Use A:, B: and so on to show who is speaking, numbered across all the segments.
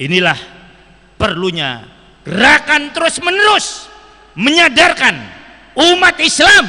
A: Inilah perlunya gerakan terus-menerus menyadarkan umat Islam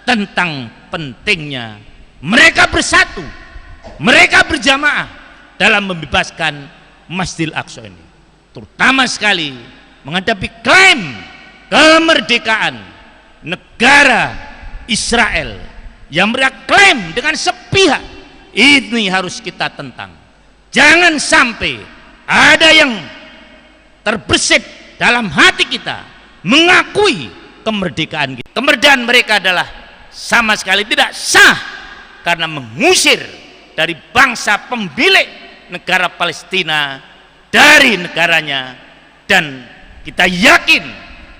A: tentang pentingnya mereka bersatu, mereka berjamaah dalam membebaskan Masjidil Aqsa ini, terutama sekali menghadapi klaim kemerdekaan negara Israel yang mereka klaim dengan sepihak. Ini harus kita tentang. Jangan sampai ada yang terbesit dalam hati kita mengakui kemerdekaan kita. Kemerdekaan mereka adalah sama sekali tidak sah karena mengusir dari bangsa pemilik negara Palestina dari negaranya. Dan kita yakin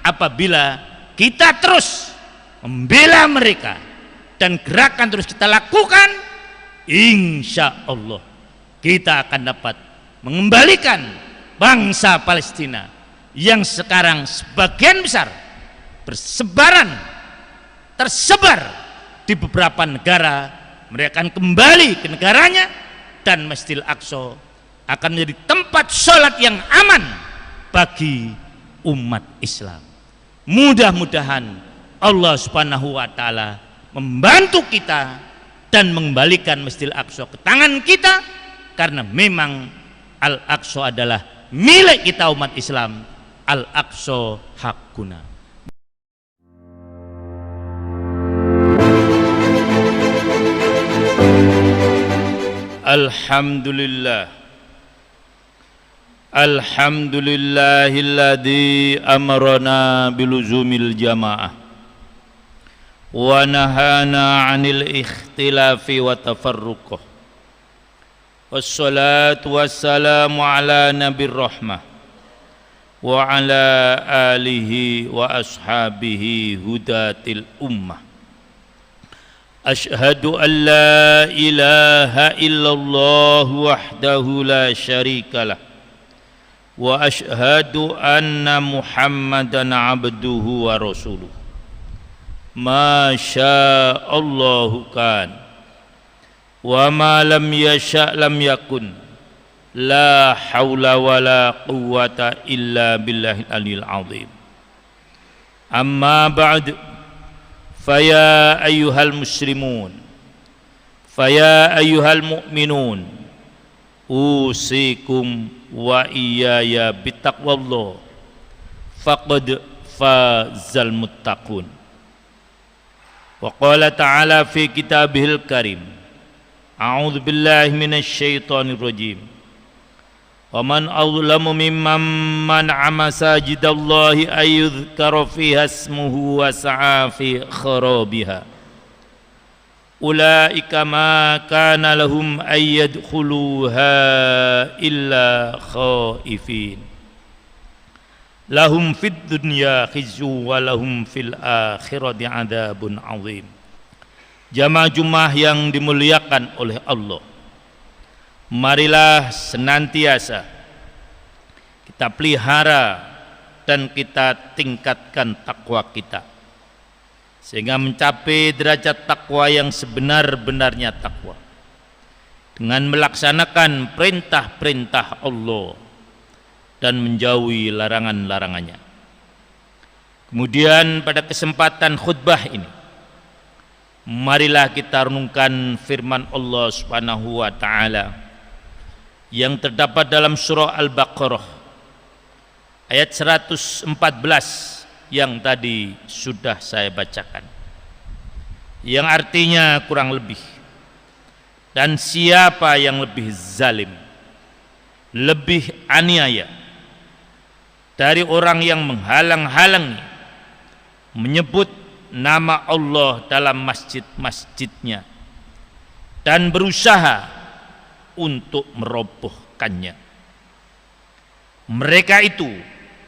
A: apabila kita terus membela mereka dan gerakan terus kita lakukan, insya Allah kita akan dapat mengembalikan bangsa Palestina yang sekarang sebagian besar tersebar di beberapa negara. Mereka akan kembali ke negaranya dan Masjidil Aqsa akan menjadi tempat sholat yang aman bagi umat Islam. Mudah-mudahan Allah Subhanahu wa Ta'ala membantu kita dan mengembalikan Masjidil Aqsa ke tangan kita, karena memang Al-Aqsa adalah milik kita umat Islam. Al-Aqsa hakuna. Alhamdulillah, alhamdulillahilladzi amarana biluzumil jamaah wa nahana 'anil ikhtilafi wa tafarruqah. Wassalatu wassalamu ala nabiyir rahmah wa ala alihi wa ashabihi hudatil ummah. Ashhadu an la ilaha illallah wahdahu la syarikalah wa ashhadu anna Muhammadan abduhu wa rasuluh. Ma syaa Allahu kan wa ma lam yasha' lam yakun. La haula wa la quwwata illa billahil aliyil azim. Amma ba'd. Faya ayyuhal muslimun, faya ayyuhal mu'minun, usikum wa iyaya bitaqwallah, faqad fazal muttaqun. Wa qala ta'ala fi kitabihil karim, a'udzu billahi minasy syaithanir rajim. Wa man azlamu mimman man'a masajidallahi ayyudhkara fiha ismuhu wa sa'a fi kharabiha. Ulaika ma kana lahum ayyadkhuluha illa khaifin. Lahum fid dunya khizyu wa lahum fil akhirati adzabun azim. Jamaah Jumat yang dimuliakan oleh Allah, marilah senantiasa kita pelihara dan kita tingkatkan takwa kita sehingga mencapai derajat takwa yang sebenar-benarnya takwa dengan melaksanakan perintah-perintah Allah dan menjauhi larangan-larangannya. Kemudian pada kesempatan khutbah ini, marilah kita renungkan firman Allah Subhanahu wa Ta'ala yang terdapat dalam surah Al-Baqarah ayat 114 yang tadi sudah saya bacakan, yang artinya kurang lebih, dan siapa yang lebih zalim, lebih aniaya dari orang yang menghalang-halangi menyebut nama Allah dalam masjid-masjidnya dan berusaha untuk merobohkannya. Mereka itu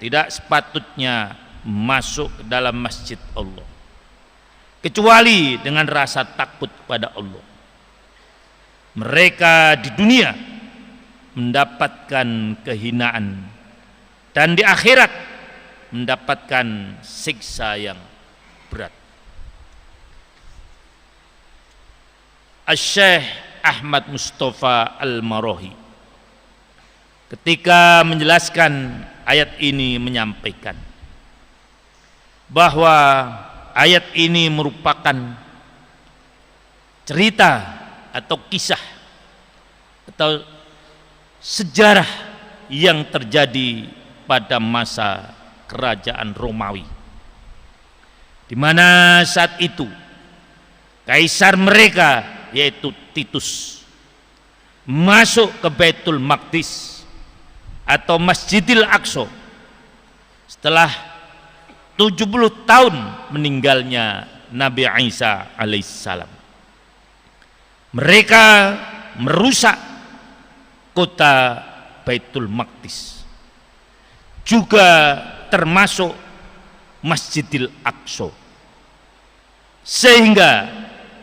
A: tidak sepatutnya masuk ke dalam masjid Allah kecuali dengan rasa takut kepada Allah. Mereka di dunia mendapatkan kehinaan dan di akhirat mendapatkan siksa yang berat. Asy-Syaikh Ahmad Mustafa Al-Marahi ketika menjelaskan ayat ini menyampaikan bahwa ayat ini merupakan cerita atau kisah atau sejarah yang terjadi pada masa kerajaan Romawi, di mana saat itu kaisar mereka yaitu Titus masuk ke Baitul Maqdis atau Masjidil Aqsa setelah 70 tahun meninggalnya Nabi Isa alaihissalam. Mereka merusak kota Baitul Maqdis, juga termasuk Masjidil Aqsa, sehingga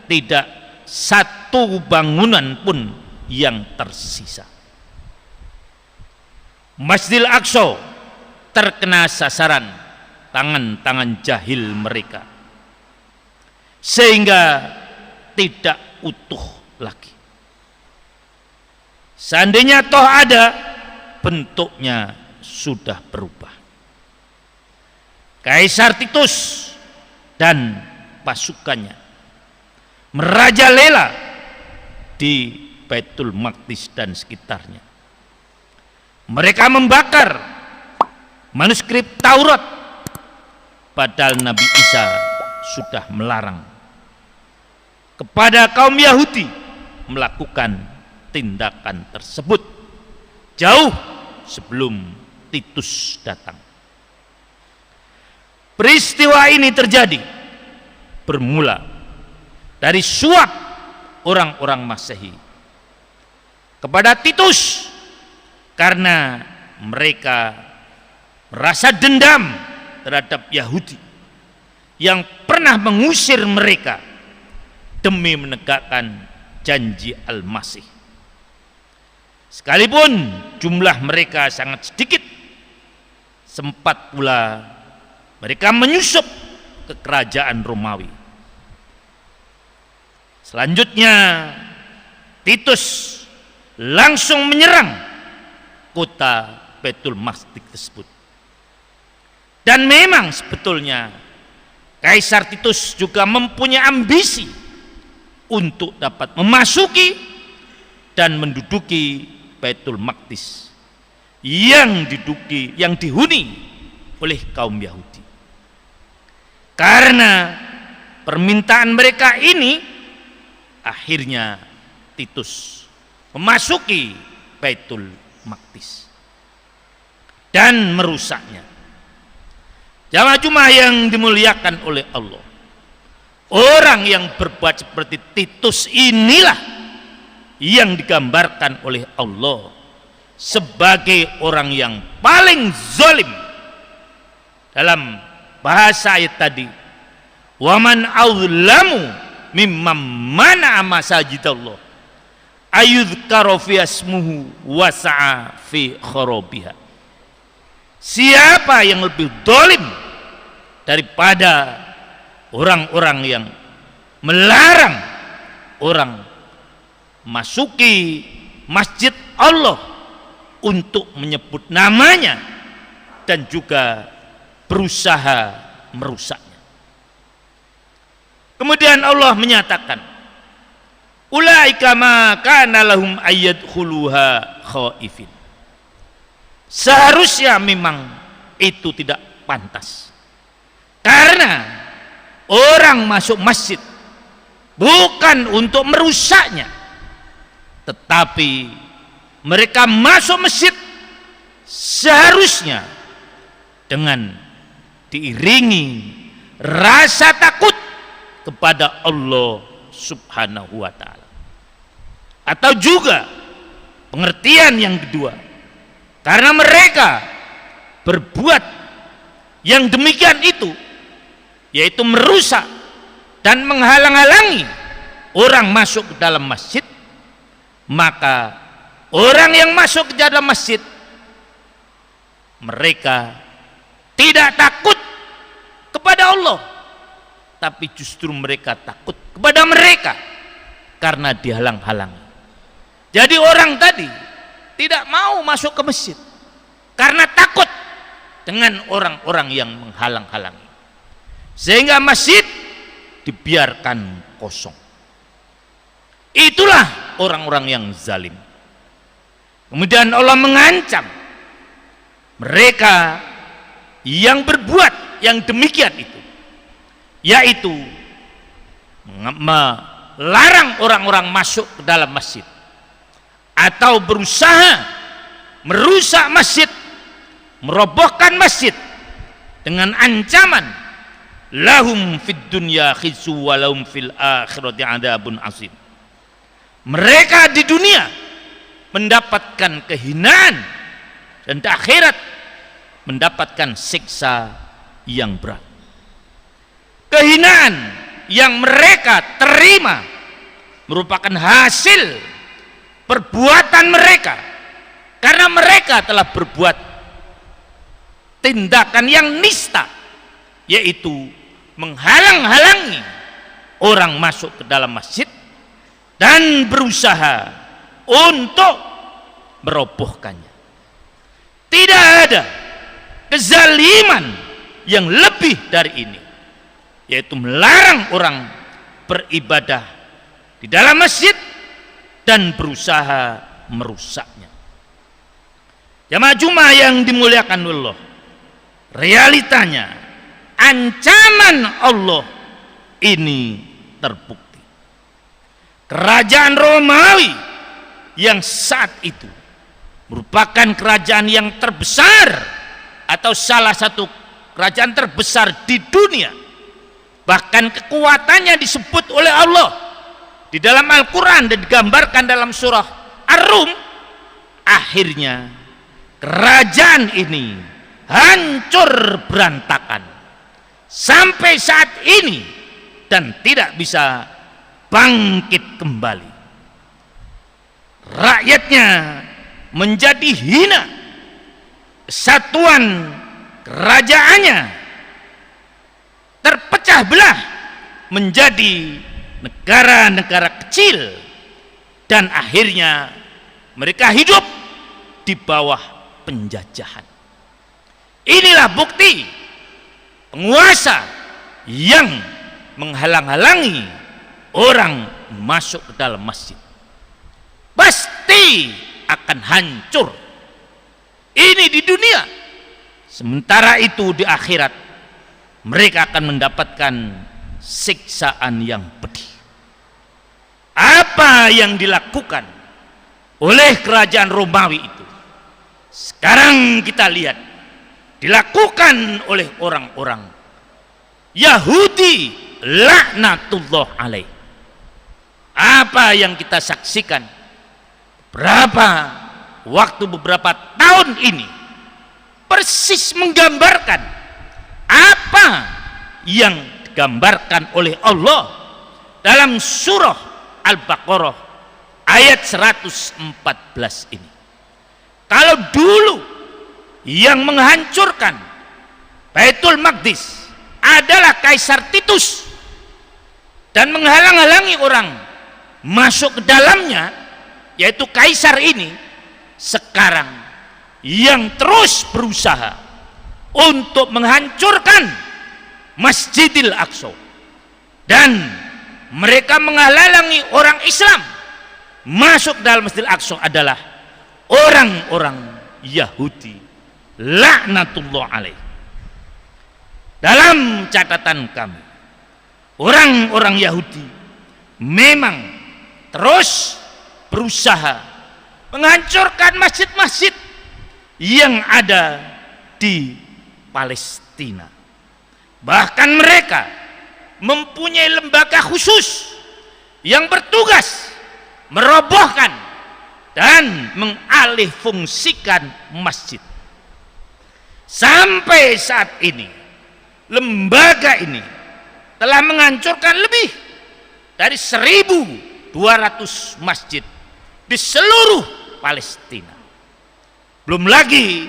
A: tidak satu bangunan pun yang tersisa. Masjidil Aqsa terkena sasaran tangan-tangan jahil mereka, sehingga tidak utuh lagi. Seandainya toh ada, bentuknya sudah berubah. Kaisar Titus dan pasukannya merajalela di Baitul Maqdis dan sekitarnya. Mereka membakar manuskrip Taurat, padahal Nabi Isa sudah melarang kepada kaum Yahudi melakukan tindakan tersebut jauh sebelum Titus datang. Peristiwa ini terjadi bermula dari suap orang-orang Masehi kepada Titus karena mereka merasa dendam terhadap Yahudi yang pernah mengusir mereka demi menegakkan janji Al-Masih. Sekalipun jumlah mereka sangat sedikit, sempat pula mereka menyusup ke kerajaan Romawi. Selanjutnya Titus langsung menyerang kota Baitul Maqdis tersebut. Dan memang sebetulnya Kaisar Titus juga mempunyai ambisi untuk dapat memasuki dan menduduki Baitul Maqdis yang dihuni oleh kaum Yahudi. Karena permintaan mereka ini, akhirnya Titus memasuki Baitul Maqdis dan merusaknya. Jamaah Jumat yang dimuliakan oleh Allah, orang yang berbuat seperti Titus inilah yang digambarkan oleh Allah sebagai orang yang paling zalim. Dalam bahasa ayat tadi, waman azlamu mimman mana'a masajidallah ayudhkara fi asmuhu wasa'a fi kharabiha. Siapa yang lebih zalim daripada orang-orang yang melarang orang masuki masjid Allah untuk menyebut namanya dan juga berusaha merusaknya. Kemudian Allah menyatakan, ulaika ma kana lahum ayyadkhuluha khaifin. Seharusnya memang itu tidak pantas, karena orang masuk masjid bukan untuk merusaknya, tetapi mereka masuk masjid seharusnya dengan diiringi rasa takut kepada Allah Subhanahu wa ta'ala. Atau juga pengertian yang kedua, karena mereka berbuat yang demikian itu, yaitu merusak dan menghalang-halangi orang masuk ke dalam masjid, maka orang yang masuk ke dalam masjid mereka tidak takut kepada Allah, tapi justru mereka takut kepada mereka karena dihalang-halangi. Jadi orang tadi tidak mau masuk ke masjid karena takut dengan orang-orang yang menghalang-halangi, sehingga masjid dibiarkan kosong. Itulah orang-orang yang zalim. Kemudian Allah mengancam mereka yang berbuat yang demikian itu, yaitu melarang orang-orang masuk ke dalam masjid atau berusaha merusak masjid, merobohkan masjid dengan ancaman lahum fid dunya khizu wa lahum fil akhirati adzabun azim. Mereka di dunia mendapatkan kehinaan dan di akhirat mendapatkan siksa yang berat. Kehinaan yang mereka terima merupakan hasil perbuatan mereka, karena mereka telah berbuat tindakan yang nista, yaitu menghalang-halangi orang masuk ke dalam masjid dan berusaha untuk merobohkannya. Tidak ada kezaliman yang lebih dari ini, yaitu melarang orang beribadah di dalam masjid dan berusaha merusaknya. Jamaah Jumat yang dimuliakan Allah, realitanya ancaman Allah ini terbukti. Kerajaan Romawi yang saat itu merupakan kerajaan yang terbesar atau salah satu kerajaan terbesar di dunia, bahkan kekuatannya disebut oleh Allah di dalam Al-Quran dan digambarkan dalam surah Ar-Rum. Akhirnya kerajaan ini hancur berantakan sampai saat ini dan tidak bisa bangkit kembali. Rakyatnya menjadi hina, kesatuan kerajaannya terpecah belah menjadi negara-negara kecil, dan akhirnya mereka hidup di bawah penjajahan. Inilah bukti penguasa yang menghalang-halangi orang masuk ke dalam masjid pasti akan hancur. Ini di dunia, sementara itu di akhirat mereka akan mendapatkan siksaan yang pedih. Apa yang dilakukan oleh kerajaan Romawi itu sekarang kita lihat dilakukan oleh orang-orang Yahudi laknatullah alaih. Apa yang kita saksikan beberapa tahun ini persis menggambarkan apa yang digambarkan oleh Allah dalam surah Al-Baqarah ayat 114 ini. Kalau dulu yang menghancurkan Baitul Maqdis adalah Kaisar Titus dan menghalang-halangi orang masuk ke dalamnya, yaitu kaisar ini, sekarang yang terus berusaha untuk menghancurkan Masjidil Aqsa dan mereka menghalangi orang Islam masuk dalam Masjidil Aqsa adalah orang-orang Yahudi laknatullah alaih. Dalam catatan kami, orang-orang Yahudi memang terus berusaha menghancurkan masjid-masjid yang ada di Palestina. Bahkan mereka mempunyai lembaga khusus yang bertugas merobohkan dan mengalihfungsikan masjid. Sampai saat ini lembaga ini telah menghancurkan lebih dari 1.200 masjid di seluruh Palestina. Belum lagi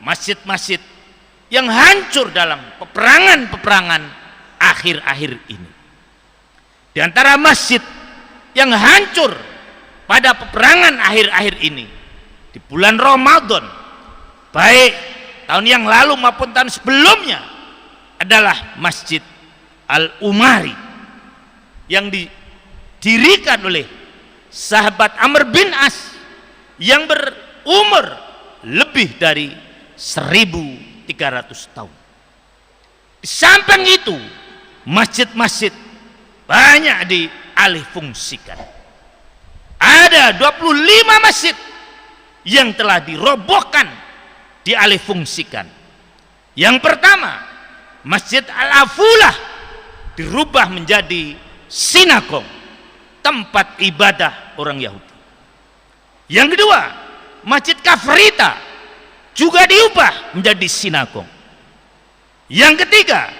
A: masjid-masjid yang hancur dalam peperangan-peperangan akhir-akhir ini. Di antara masjid yang hancur pada peperangan akhir-akhir ini di bulan Ramadan, baik tahun yang lalu maupun tahun sebelumnya, adalah Masjid Al-Umari yang didirikan oleh sahabat Amr bin As yang berumur lebih dari 1300 tahun. Di samping itu, masjid-masjid banyak dialih fungsikan. Ada 25 masjid yang telah dirobohkan, dialih fungsikan. Yang pertama, Masjid Al-Afulah dirubah menjadi sinagog, tempat ibadah orang Yahudi. Yang kedua, Masjid Kafrita juga diubah menjadi sinagog. Yang ketiga,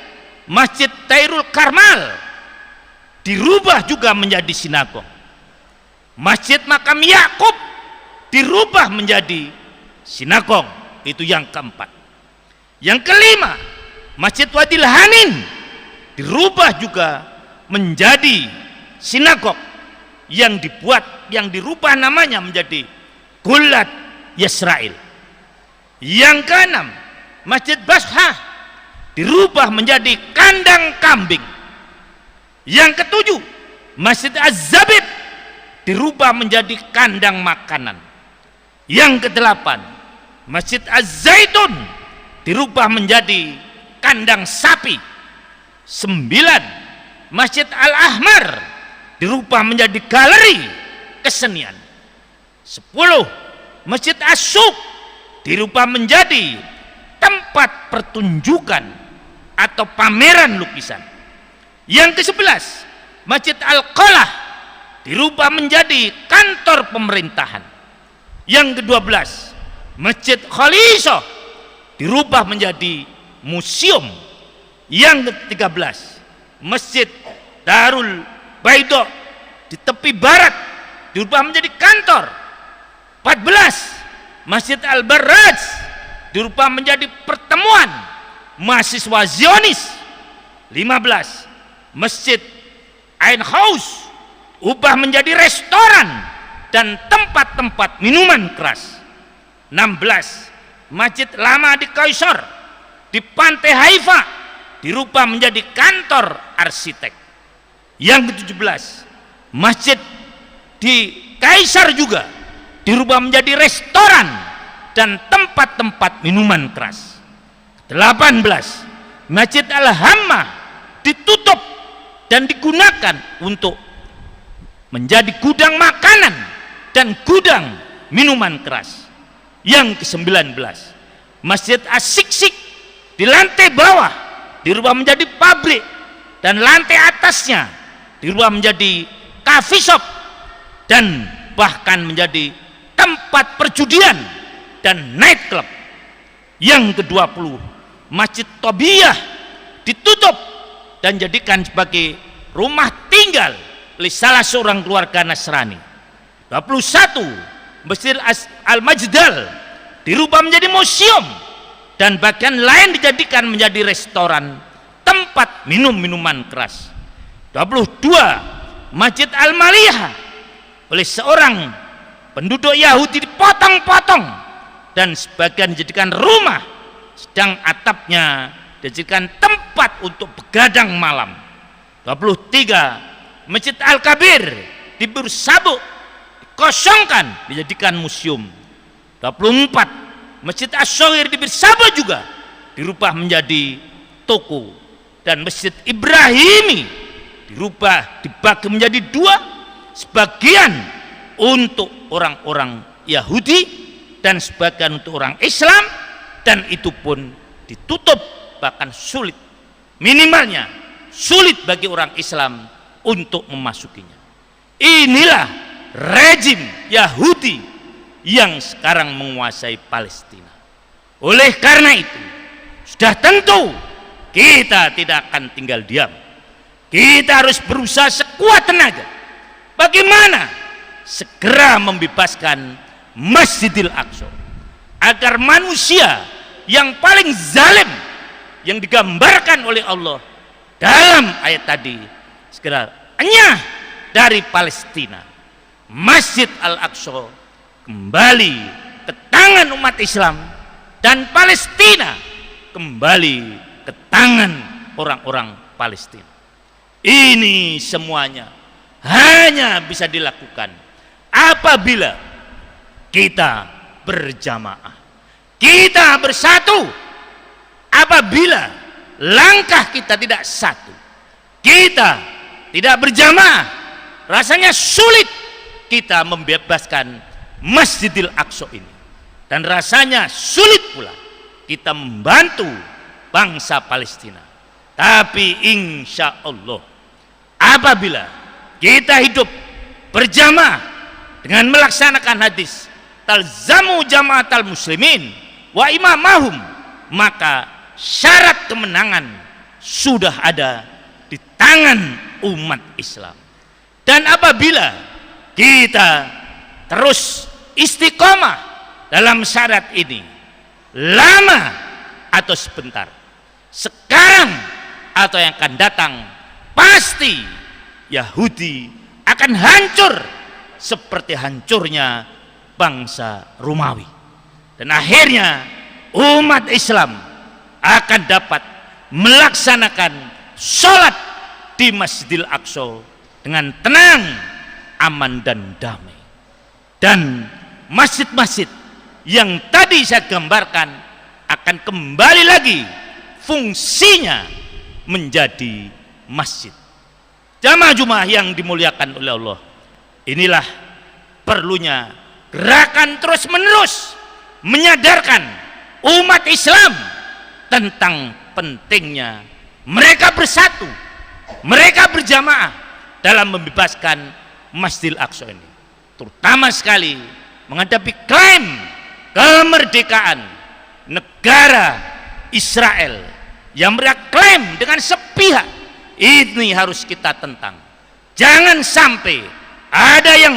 A: Masjid Tairul Karmal dirubah juga menjadi sinagog. Masjid Makam Yakub dirubah menjadi sinagog. Itu yang keempat. Yang kelima, Masjid Wadil Hanin dirubah juga menjadi sinagog yang dirubah namanya menjadi Gulat Yisrael. Yang keenam, Masjid Bashah dirubah menjadi kandang kambing. Yang ketujuh, Masjid Az-Zabid dirubah menjadi kandang makanan. Yang kedelapan, Masjid Az-Zaitun dirubah menjadi kandang sapi. 9, Masjid Al-Ahmar dirubah menjadi galeri kesenian. 10, Masjid As-Suq dirubah menjadi tempat pertunjukan atau pameran lukisan. Yang ke-11, Masjid Al-Qalah dirubah menjadi kantor pemerintahan. Yang ke-12, Masjid Khalisah dirubah menjadi museum. Yang ke-13, Masjid Darul Baido di tepi barat dirubah menjadi kantor. 14, Masjid Al-Barraj dirubah menjadi pertemuan mahasiswa Zionis. 15, Masjid Ain Haus ubah menjadi restoran dan tempat-tempat minuman keras. 16, Masjid Lama di Kaisar di pantai Haifa dirubah menjadi kantor arsitek. Yang ke-17, Masjid di Kaisar juga dirubah menjadi restoran dan tempat-tempat minuman keras. 18, Masjid Al-Hammah ditutup dan digunakan untuk menjadi gudang makanan dan gudang minuman keras. Yang ke-19, Masjid As-Siksik di lantai bawah dirubah menjadi pabrik dan lantai atasnya dirubah menjadi coffee shop dan bahkan menjadi tempat perjudian dan nightclub. Yang ke-20, Masjid Tobiyah ditutup dan jadikan sebagai rumah tinggal oleh salah seorang keluarga Nasrani. 21, Masjid Al-Majdal dirubah menjadi museum dan bagian lain dijadikan menjadi restoran, tempat minum minuman keras. 22, Masjid Al-Malihah oleh seorang penduduk Yahudi dipotong-potong dan sebagian dijadikan rumah, sedang atapnya dijadikan tempat untuk begadang malam. 23, Masjid Al-Kabir di Bursabuk dikosongkan dijadikan museum. 24, Masjid As-Shaghir di Bursabuk juga dirubah menjadi toko, dan Masjid Ibrahimi dirubah dibagi menjadi dua, sebagian untuk orang-orang Yahudi dan sebagian untuk orang Islam, dan itu pun ditutup, bahkan sulit, minimalnya sulit bagi orang Islam untuk memasukinya. Inilah rejim Yahudi yang sekarang menguasai Palestina. Oleh karena itu, sudah tentu kita tidak akan tinggal diam. Kita harus berusaha sekuat tenaga bagaimana segera membebaskan Masjidil Aqsa, agar manusia yang paling zalim yang digambarkan oleh Allah dalam ayat tadi segera enyah dari Palestina. Masjid Al-Aqsa kembali ke tangan umat Islam, dan Palestina kembali ke tangan orang-orang Palestina. Ini semuanya hanya bisa dilakukan apabila kita berjamaah, kita bersatu. Apabila langkah kita tidak satu, kita tidak berjamaah, rasanya sulit kita membebaskan Masjidil Aqsa ini, dan rasanya sulit pula kita membantu bangsa Palestina. Tapi insya Allah, apabila kita hidup berjamaah dengan melaksanakan hadis talzamu jamaatal muslimin wa imamahum, maka syarat kemenangan sudah ada di tangan umat Islam. Dan apabila kita terus istiqomah dalam syarat ini, lama atau sebentar, sekarang atau yang akan datang, pasti Yahudi akan hancur seperti hancurnya bangsa Romawi, dan akhirnya umat Islam akan dapat melaksanakan sholat di Masjidil Aqsa dengan tenang, aman dan damai. Dan masjid-masjid yang tadi saya gambarkan akan kembali lagi fungsinya menjadi masjid. Jamaah-jamaah yang dimuliakan oleh Allah, inilah perlunya gerakan terus-menerus menyadarkan umat Islam tentang pentingnya mereka bersatu, mereka berjamaah dalam membebaskan Masjidil Aqsa ini, terutama sekali menghadapi klaim kemerdekaan negara Israel yang mereka klaim dengan sepihak. Ini harus kita tentang. Jangan sampai ada yang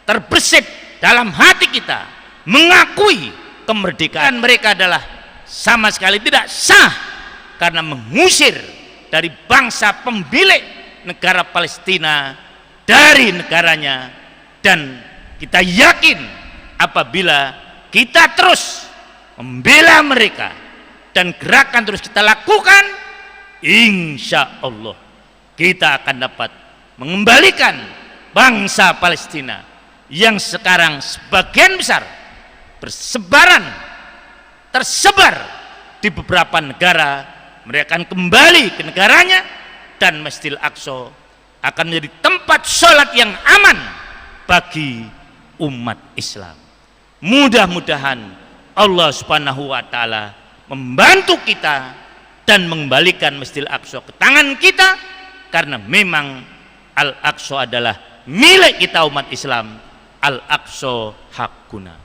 A: terbersit dalam hati kita mengakui kemerdekaan mereka adalah sama sekali tidak sah, karena mengusir dari bangsa pemilik negara Palestina dari negaranya. Dan kita yakin apabila kita terus membela mereka dan gerakan terus kita lakukan, insya Allah kita akan dapat mengembalikan bangsa Palestina yang sekarang sebagian besar tersebar di beberapa negara. Mereka akan kembali ke negaranya, dan Masjidil Aqsa akan menjadi tempat sholat yang aman bagi umat Islam. Mudah-mudahan Allah Subhanahu wa Ta'ala membantu kita dan mengembalikan Masjidil Aqsa ke tangan kita, karena memang Al-Aqsa adalah milik kita umat Islam. Al-Aqsa hakuna.